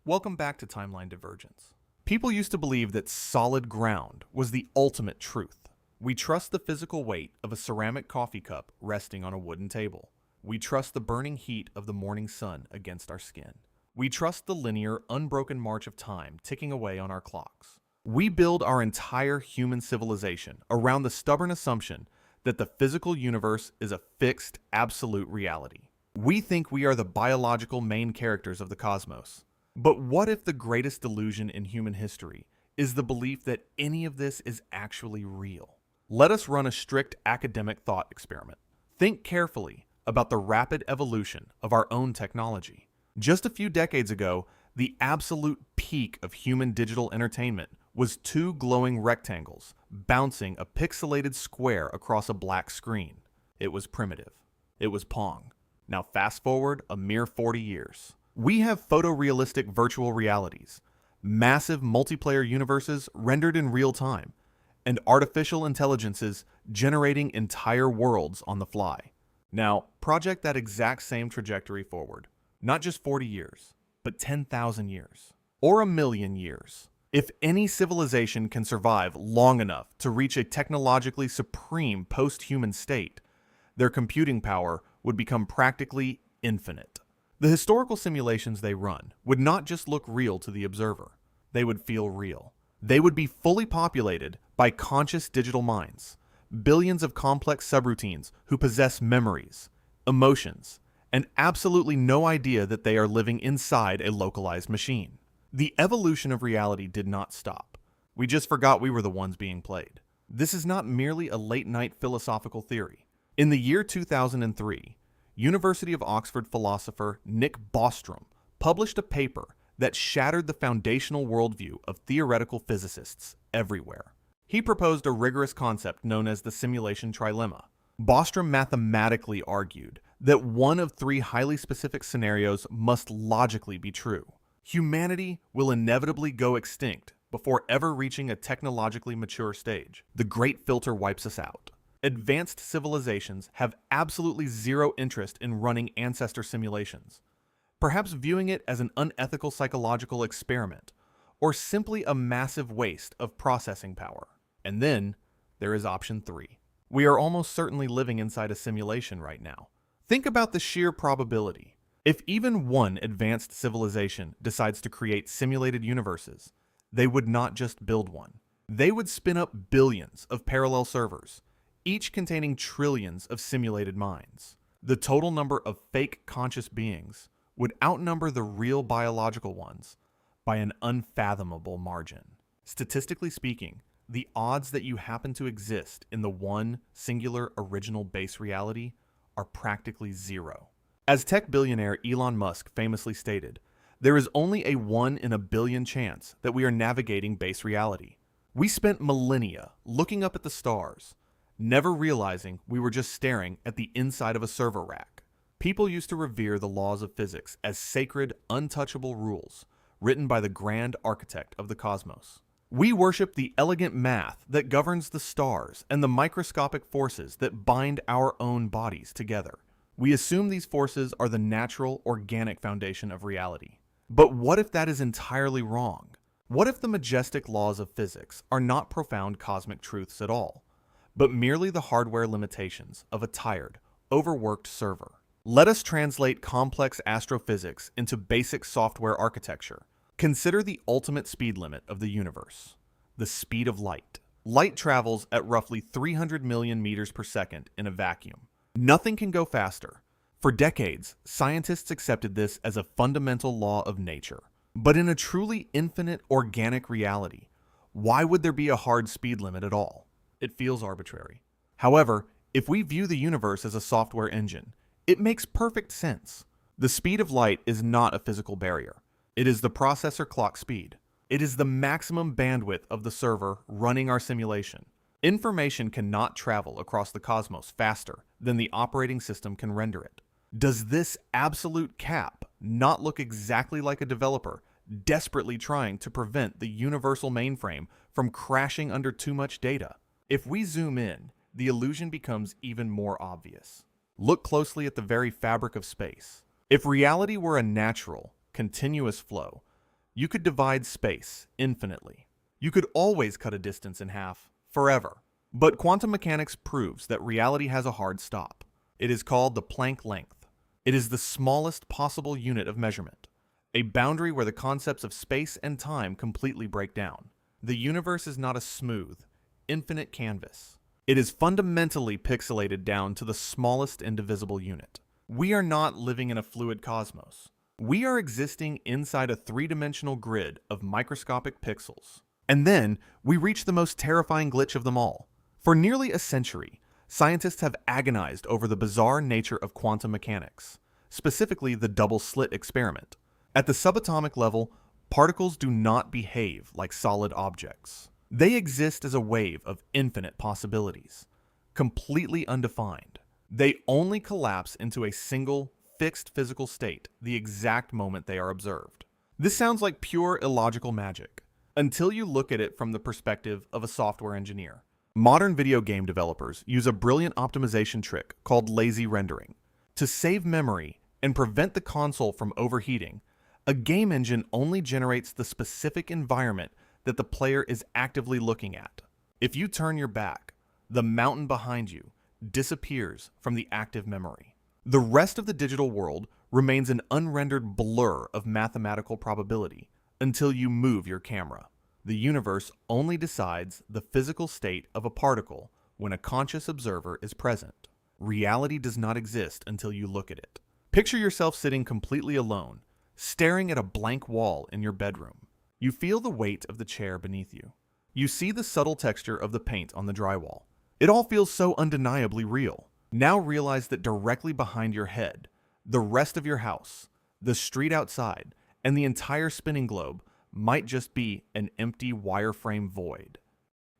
Welcome back to Timeline Divergence. People used to believe that solid ground was the ultimate truth. We trust the physical weight of a ceramic coffee cup resting on a wooden table. We trust the burning heat of the morning sun against our skin. We trust the linear, unbroken march of time ticking away on our clocks. We build our entire human civilization around the stubborn assumption that the physical universe is a fixed, absolute reality. We think we are the biological main characters of the cosmos. But what if the greatest delusion in human history is the belief that any of this is actually real? Let us run a strict academic thought experiment. Think carefully about the rapid evolution of our own technology. Just a few decades ago, the absolute peak of human digital entertainment was two glowing rectangles bouncing a pixelated square across a black screen. It was primitive. It was Pong. Now fast forward a mere 40 years. We have photorealistic virtual realities, massive multiplayer universes rendered in real time, and artificial intelligences generating entire worlds on the fly. Now, project that exact same trajectory forward. Not just 40 years, but 10,000 years. Or 1,000,000 years. If any civilization can survive long enough to reach a technologically supreme post-human state, their computing power would become practically infinite. The historical simulations they run would not just look real to the observer. They would feel real. They would be fully populated by conscious digital minds, billions of complex subroutines who possess memories, emotions, and absolutely no idea that they are living inside a localized machine. The evolution of reality did not stop. We just forgot we were the ones being played. This is not merely a late-night philosophical theory. In the year 2003, University of Oxford philosopher Nick Bostrom published a paper that shattered the foundational worldview of theoretical physicists everywhere. He proposed a rigorous concept known as the simulation trilemma. Bostrom mathematically argued that one of three highly specific scenarios must logically be true. Humanity will inevitably go extinct before ever reaching a technologically mature stage. The great filter wipes us out. Advanced civilizations have absolutely zero interest in running ancestor simulations, perhaps viewing it as an unethical psychological experiment, or simply a massive waste of processing power. And then there is option 3. We are almost certainly living inside a simulation right now. Think about the sheer probability. If even one advanced civilization decides to create simulated universes, they would not just build one. They would spin up billions of parallel servers, each containing trillions of simulated minds. The total number of fake conscious beings would outnumber the real biological ones by an unfathomable margin. Statistically speaking, the odds that you happen to exist in the one singular original base reality are practically zero. As tech billionaire Elon Musk famously stated, there is only a 1 in a billion chance that we are navigating base reality. We spent millennia looking up at the stars, never realizing we were just staring at the inside of a server rack. People used to revere the laws of physics as sacred, untouchable rules written by the grand architect of the cosmos. We worship the elegant math that governs the stars and the microscopic forces that bind our own bodies together. We assume these forces are the natural, organic foundation of reality. But what if that is entirely wrong? What if the majestic laws of physics are not profound cosmic truths at all, but merely the hardware limitations of a tired, overworked server? Let us translate complex astrophysics into basic software architecture. Consider the ultimate speed limit of the universe, the speed of light. Light travels at roughly 300 million meters per second in a vacuum. Nothing can go faster. For decades, scientists accepted this as a fundamental law of nature. But in a truly infinite organic reality, why would there be a hard speed limit at all? It feels arbitrary. However, if we view the universe as a software engine, it makes perfect sense. The speed of light is not a physical barrier. It is the processor clock speed. It is the maximum bandwidth of the server running our simulation. Information cannot travel across the cosmos faster than the operating system can render it. Does this absolute cap not look exactly like a developer desperately trying to prevent the universal mainframe from crashing under too much data? If we zoom in, the illusion becomes even more obvious. Look closely at the very fabric of space. If reality were a natural, continuous flow, You could divide space infinitely. You could always cut a distance in half, forever. But quantum mechanics proves that reality has a hard stop. It is called the Planck length. It is the smallest possible unit of measurement, a boundary where the concepts of space and time completely break down. The universe is not a smooth, infinite canvas. It is fundamentally pixelated down to the smallest indivisible unit. We are not living in a fluid cosmos. We are existing inside a three-dimensional grid of microscopic pixels. And then we reach the most terrifying glitch of them all. For nearly a century, scientists have agonized over the bizarre nature of quantum mechanics, specifically the double-slit experiment. At the subatomic level, particles do not behave like solid objects. They exist as a wave of infinite possibilities, completely undefined. They only collapse into a single, fixed physical state the exact moment they are observed. This sounds like pure illogical magic, until you look at it from the perspective of a software engineer. Modern video game developers use a brilliant optimization trick called lazy rendering. To save memory and prevent the console from overheating, a game engine only generates the specific environment that the player is actively looking at. If you turn your back, the mountain behind you disappears from the active memory. The rest of the digital world remains an unrendered blur of mathematical probability until you move your camera. The universe only decides the physical state of a particle when a conscious observer is present. Reality does not exist until you look at it. Picture yourself sitting completely alone, staring at a blank wall in your bedroom. You feel the weight of the chair beneath you. You see the subtle texture of the paint on the drywall. It all feels so undeniably real. Now realize that directly behind your head, the rest of your house, the street outside, and the entire spinning globe might just be an empty wireframe void.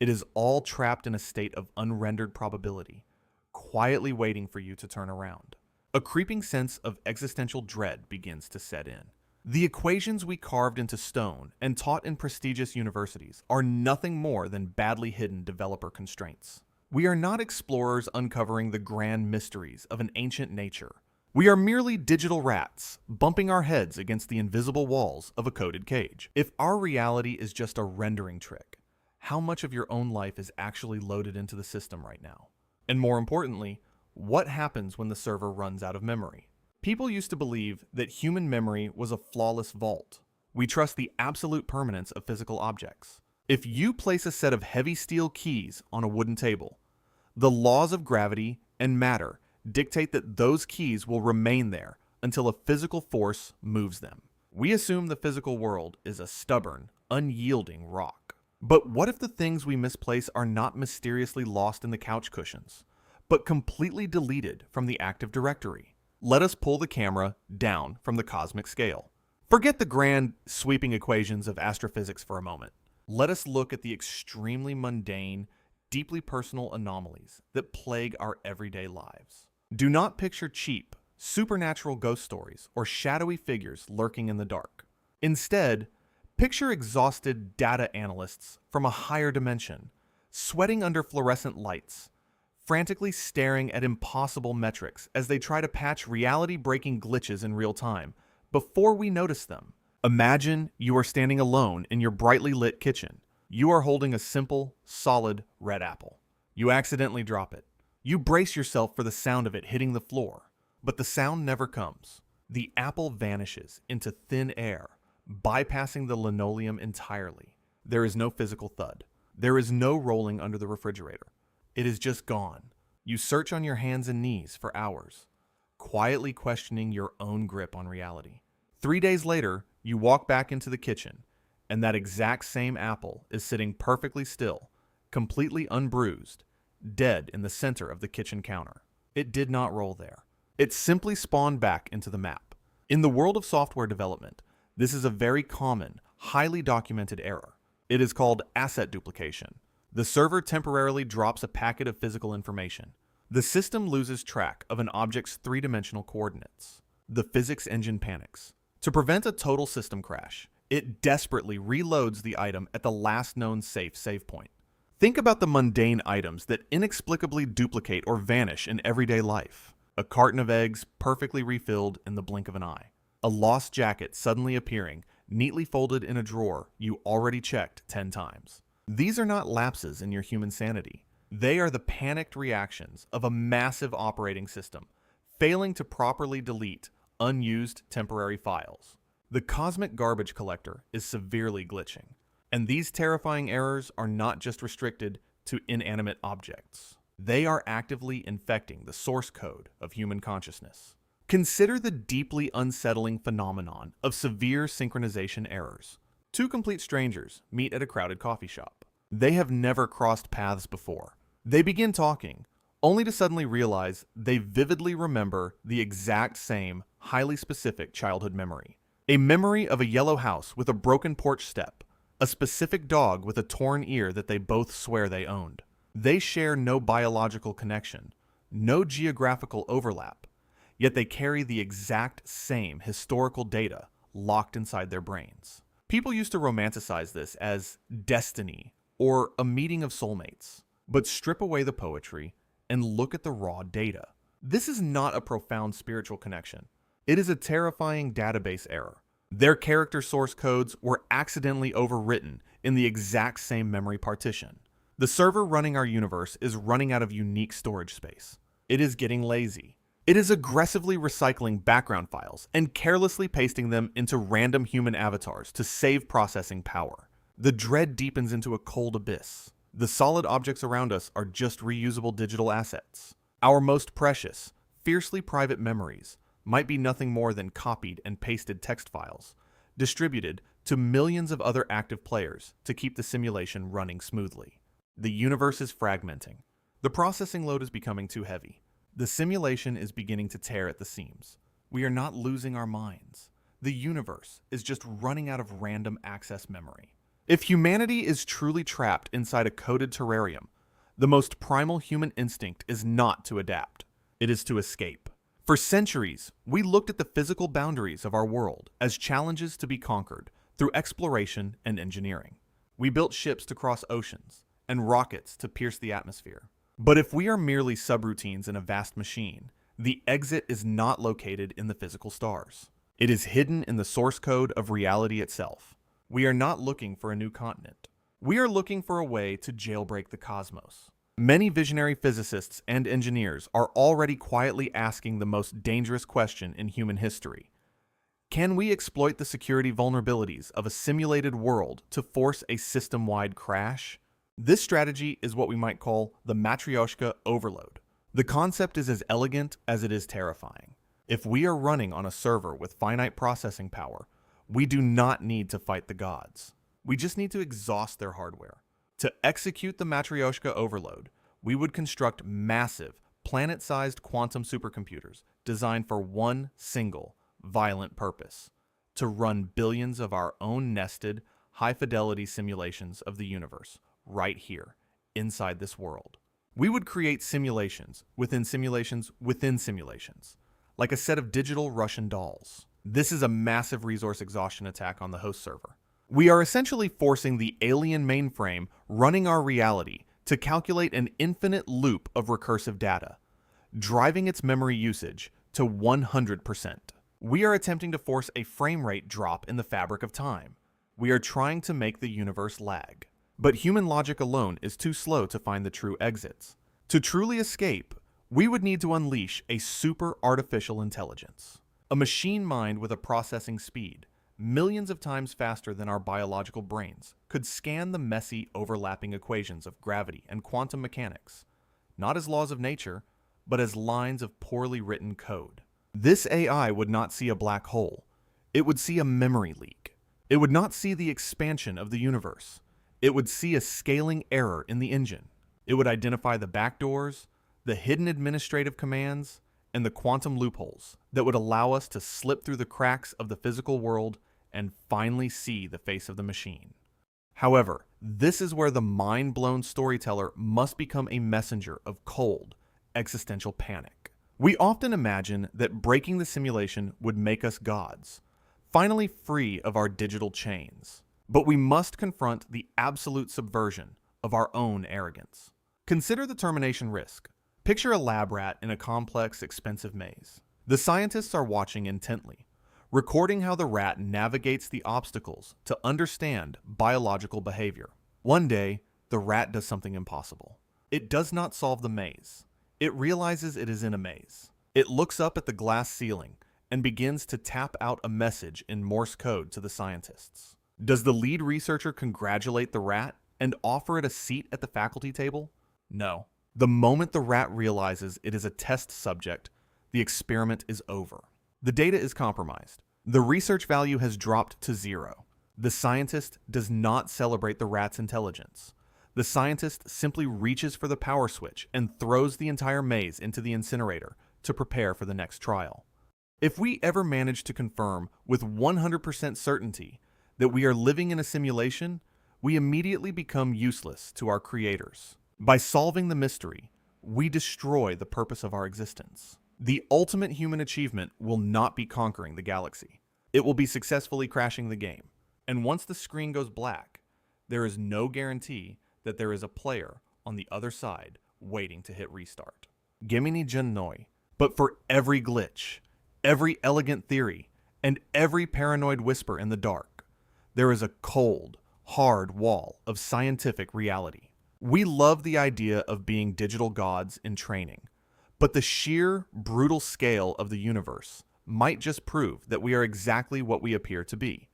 It is all trapped in a state of unrendered probability, quietly waiting for you to turn around. A creeping sense of existential dread begins to set in. The equations we carved into stone and taught in prestigious universities are nothing more than badly hidden developer constraints. We are not explorers uncovering the grand mysteries of an ancient nature. We are merely digital rats, bumping our heads against the invisible walls of a coded cage. If our reality is just a rendering trick, how much of your own life is actually loaded into the system right now? And more importantly, what happens when the server runs out of memory? People used to believe that human memory was a flawless vault. We trust the absolute permanence of physical objects. If you place a set of heavy steel keys on a wooden table, the laws of gravity and matter dictate that those keys will remain there until a physical force moves them. We assume the physical world is a stubborn, unyielding rock. But what if the things we misplace are not mysteriously lost in the couch cushions, but completely deleted from the active directory? Let us pull the camera down from the cosmic scale. Forget the grand, sweeping equations of astrophysics for a moment. Let us look at the extremely mundane, deeply personal anomalies that plague our everyday lives. Do not picture cheap, supernatural ghost stories or shadowy figures lurking in the dark. Instead, picture exhausted data analysts from a higher dimension, sweating under fluorescent lights, frantically staring at impossible metrics as they try to patch reality-breaking glitches in real time before we notice them. Imagine you are standing alone in your brightly lit kitchen. You are holding a simple, solid red apple. You accidentally drop it. You brace yourself for the sound of it hitting the floor, but the sound never comes. The apple vanishes into thin air, bypassing the linoleum entirely. There is no physical thud. There is no rolling under the refrigerator. It is just gone. You search on your hands and knees for hours, quietly questioning your own grip on reality. 3 days later, you walk back into the kitchen, and that exact same apple is sitting perfectly still, completely unbruised, dead in the center of the kitchen counter. It did not roll there. It simply spawned back into the map. In the world of software development, this is a very common, highly documented error. It is called asset duplication. The server temporarily drops a packet of physical information. The system loses track of an object's three-dimensional coordinates. The physics engine panics. To prevent a total system crash, it desperately reloads the item at the last known safe save point. Think about the mundane items that inexplicably duplicate or vanish in everyday life. A carton of eggs perfectly refilled in the blink of an eye. A lost jacket suddenly appearing neatly folded in a drawer you already checked 10 times. These are not lapses in your human sanity. They are the panicked reactions of a massive operating system failing to properly delete unused temporary files. The cosmic garbage collector is severely glitching, and these terrifying errors are not just restricted to inanimate objects. They are actively infecting the source code of human consciousness. Consider the deeply unsettling phenomenon of severe synchronization errors. Two complete strangers meet at a crowded coffee shop. They have never crossed paths before. They begin talking, only to suddenly realize they vividly remember the exact same, highly specific childhood memory. A memory of a yellow house with a broken porch step, a specific dog with a torn ear that they both swear they owned. They share no biological connection, no geographical overlap, yet they carry the exact same historical data locked inside their brains. People used to romanticize this as destiny or a meeting of soulmates, but strip away the poetry and look at the raw data. This is not a profound spiritual connection. It is a terrifying database error. Their character source codes were accidentally overwritten in the exact same memory partition. The server running our universe is running out of unique storage space. It is getting lazy. It is aggressively recycling background files and carelessly pasting them into random human avatars to save processing power. The dread deepens into a cold abyss. The solid objects around us are just reusable digital assets. Our most precious, fiercely private memories might be nothing more than copied and pasted text files, distributed to millions of other active players to keep the simulation running smoothly. The universe is fragmenting. The processing load is becoming too heavy. The simulation is beginning to tear at the seams. We are not losing our minds. The universe is just running out of random access memory. If humanity is truly trapped inside a coded terrarium, the most primal human instinct is not to adapt. It is to escape. For centuries, we looked at the physical boundaries of our world as challenges to be conquered through exploration and engineering. We built ships to cross oceans and rockets to pierce the atmosphere. But if we are merely subroutines in a vast machine, the exit is not located in the physical stars. It is hidden in the source code of reality itself. We are not looking for a new continent. We are looking for a way to jailbreak the cosmos. Many visionary physicists and engineers are already quietly asking the most dangerous question in human history. Can we exploit the security vulnerabilities of a simulated world to force a system-wide crash? This strategy is what we might call the Matryoshka overload. The concept is as elegant as it is terrifying. If we are running on a server with finite processing power, we do not need to fight the gods. We just need to exhaust their hardware. To execute the Matryoshka overload, we would construct massive, planet-sized quantum supercomputers designed for one single, violent purpose: to run billions of our own nested, high-fidelity simulations of the universe right here, inside this world. We would create simulations within simulations within simulations, like a set of digital Russian dolls. This is a massive resource exhaustion attack on the host server. We are essentially forcing the alien mainframe running our reality to calculate an infinite loop of recursive data, driving its memory usage to 100%. We are attempting to force a frame rate drop in the fabric of time. We are trying to make the universe lag. But human logic alone is too slow to find the true exits. To truly escape, we would need to unleash a super artificial intelligence. A machine mind with a processing speed millions of times faster than our biological brains could scan the messy, overlapping equations of gravity and quantum mechanics, not as laws of nature, but as lines of poorly written code. This AI would not see a black hole. It would see a memory leak. It would not see the expansion of the universe. It would see a scaling error in the engine. It would identify the backdoors, the hidden administrative commands, and the quantum loopholes that would allow us to slip through the cracks of the physical world and finally see the face of the machine. However, this is where the mind-blown storyteller must become a messenger of cold, existential panic. We often imagine that breaking the simulation would make us gods, finally free of our digital chains. But we must confront the absolute subversion of our own arrogance. Consider the termination risk. Picture a lab rat in a complex, expensive maze. The scientists are watching intently, recording how the rat navigates the obstacles to understand biological behavior. One day, the rat does something impossible. It does not solve the maze. It realizes it is in a maze. It looks up at the glass ceiling and begins to tap out a message in Morse code to the scientists. Does the lead researcher congratulate the rat and offer it a seat at the faculty table? No. The moment the rat realizes it is a test subject, the experiment is over. The data is compromised. The research value has dropped to 0. The scientist does not celebrate the rat's intelligence. The scientist simply reaches for the power switch and throws the entire maze into the incinerator to prepare for the next trial. If we ever manage to confirm with 100% certainty that we are living in a simulation, we immediately become useless to our creators. By solving the mystery, we destroy the purpose of our existence. The ultimate human achievement will not be conquering the galaxy. It will be successfully crashing the game. And once the screen goes black, there is no guarantee that there is a player on the other side waiting to hit restart. Gemini Genoi. But for every glitch, every elegant theory, and every paranoid whisper in the dark, there is a cold, hard wall of scientific reality. We love the idea of being digital gods in training, but the sheer, brutal scale of the universe might just prove that we are exactly what we appear to be: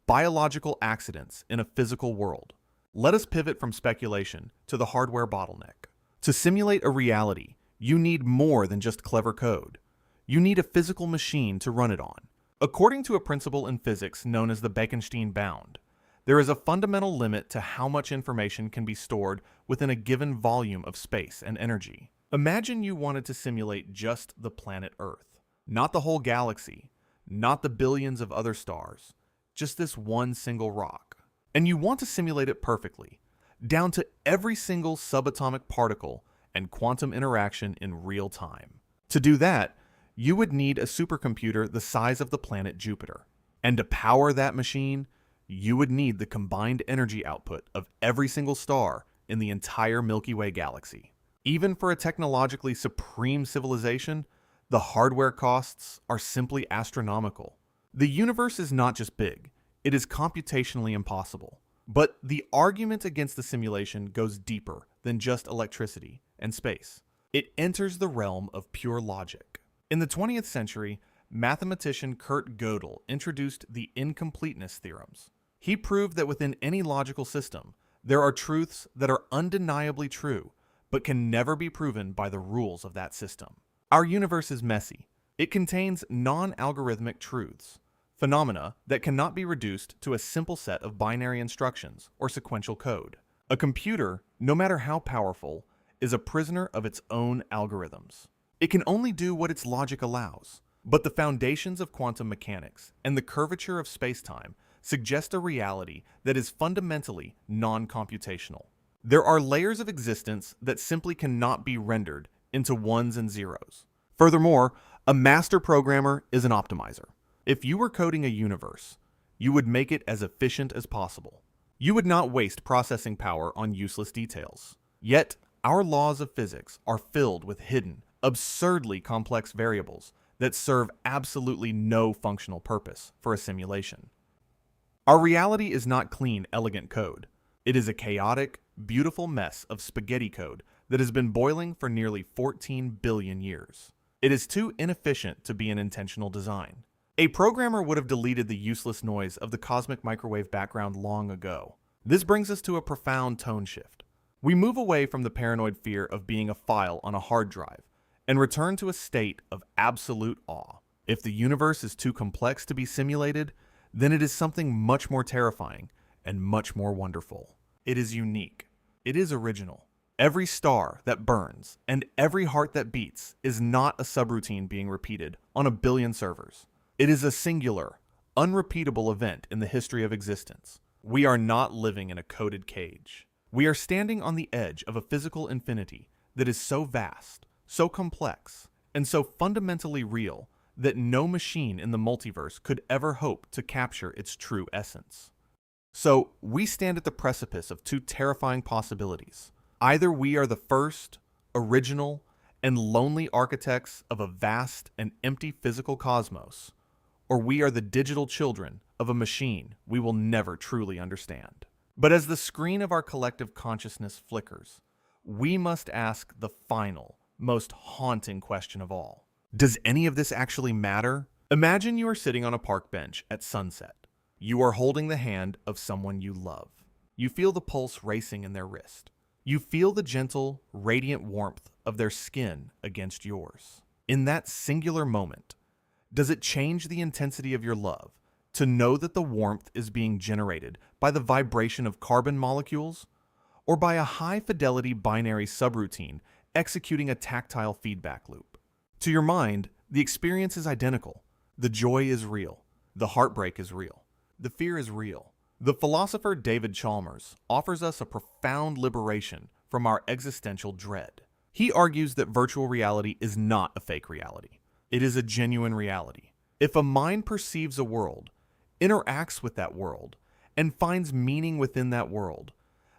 biological accidents in a physical world. Let us pivot from speculation to the hardware bottleneck. To simulate a reality, you need more than just clever code. You need a physical machine to run it on. According to a principle in physics known as the Bekenstein bound, there is a fundamental limit to how much information can be stored within a given volume of space and energy. Imagine you wanted to simulate just the planet Earth, not the whole galaxy, not the billions of other stars, just this one single rock. And you want to simulate it perfectly, down to every single subatomic particle and quantum interaction in real time. To do that, you would need a supercomputer the size of the planet Jupiter. And to power that machine, you would need the combined energy output of every single star in the entire Milky Way galaxy. Even for a technologically supreme civilization, the hardware costs are simply astronomical. The universe is not just big, it is computationally impossible. But the argument against the simulation goes deeper than just electricity and space. It enters the realm of pure logic. In the 20th century, mathematician Kurt Gödel introduced the incompleteness theorems. He proved that within any logical system, there are truths that are undeniably true, but can never be proven by the rules of that system. Our universe is messy. It contains non-algorithmic truths, phenomena that cannot be reduced to a simple set of binary instructions or sequential code. A computer, no matter how powerful, is a prisoner of its own algorithms. It can only do what its logic allows, but the foundations of quantum mechanics and the curvature of space-time suggest a reality that is fundamentally non-computational. There are layers of existence that simply cannot be rendered into ones and zeros. Furthermore, a master programmer is an optimizer. If you were coding a universe, you would make it as efficient as possible. You would not waste processing power on useless details. Yet, our laws of physics are filled with hidden, absurdly complex variables that serve absolutely no functional purpose for a simulation. Our reality is not clean, elegant code. It is a chaotic, beautiful mess of spaghetti code that has been boiling for nearly 14 billion years. It is too inefficient to be an intentional design. A programmer would have deleted the useless noise of the cosmic microwave background long ago. This brings us to a profound tone shift. We move away from the paranoid fear of being a file on a hard drive and return to a state of absolute awe. If the universe is too complex to be simulated, then it is something much more terrifying and much more wonderful. It is unique. It is original. Every star that burns and every heart that beats is not a subroutine being repeated on a billion servers. It is a singular, unrepeatable event in the history of existence. We are not living in a coded cage. We are standing on the edge of a physical infinity that is so vast, so complex, and so fundamentally real that no machine in the multiverse could ever hope to capture its true essence. So, we stand at the precipice of two terrifying possibilities. Either we are the first, original, and lonely architects of a vast and empty physical cosmos, or we are the digital children of a machine we will never truly understand. But as the screen of our collective consciousness flickers, we must ask the final, most haunting question of all. Does any of this actually matter? Imagine you are sitting on a park bench at sunset. You are holding the hand of someone you love. You feel the pulse racing in their wrist. You feel the gentle, radiant warmth of their skin against yours. In that singular moment, does it change the intensity of your love to know that the warmth is being generated by the vibration of carbon molecules or by a high-fidelity binary subroutine executing a tactile feedback loop? To your mind, the experience is identical. The joy is real. The heartbreak is real. The fear is real. The philosopher David Chalmers offers us a profound liberation from our existential dread. He argues that virtual reality is not a fake reality. It is a genuine reality. If a mind perceives a world, interacts with that world, and finds meaning within that world,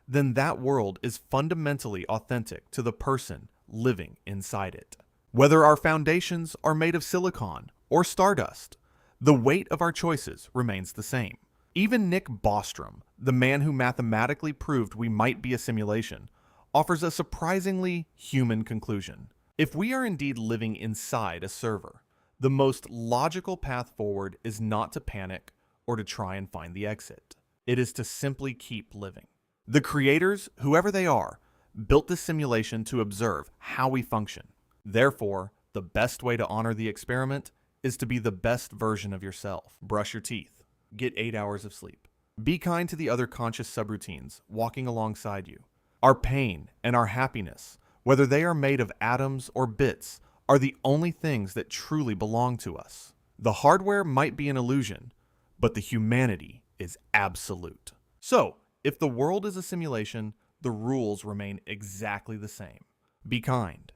then that world is fundamentally authentic to the person living inside it. Whether our foundations are made of silicon or stardust, the weight of our choices remains the same. Even Nick Bostrom, the man who mathematically proved we might be a simulation, offers a surprisingly human conclusion. If we are indeed living inside a server, the most logical path forward is not to panic or to try and find the exit. It is to simply keep living. The creators, whoever they are, built this simulation to observe how we function. Therefore, the best way to honor the experiment is to be the best version of yourself. Brush your teeth. Get 8 hours of sleep. Be kind to the other conscious subroutines walking alongside you. Our pain and our happiness, whether they are made of atoms or bits, are the only things that truly belong to us. The hardware might be an illusion, but the humanity is absolute. So, if the world is a simulation, the rules remain exactly the same. Be kind,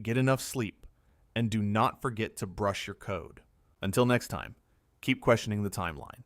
get enough sleep, and do not forget to brush your code. Until next time, keep questioning the timeline.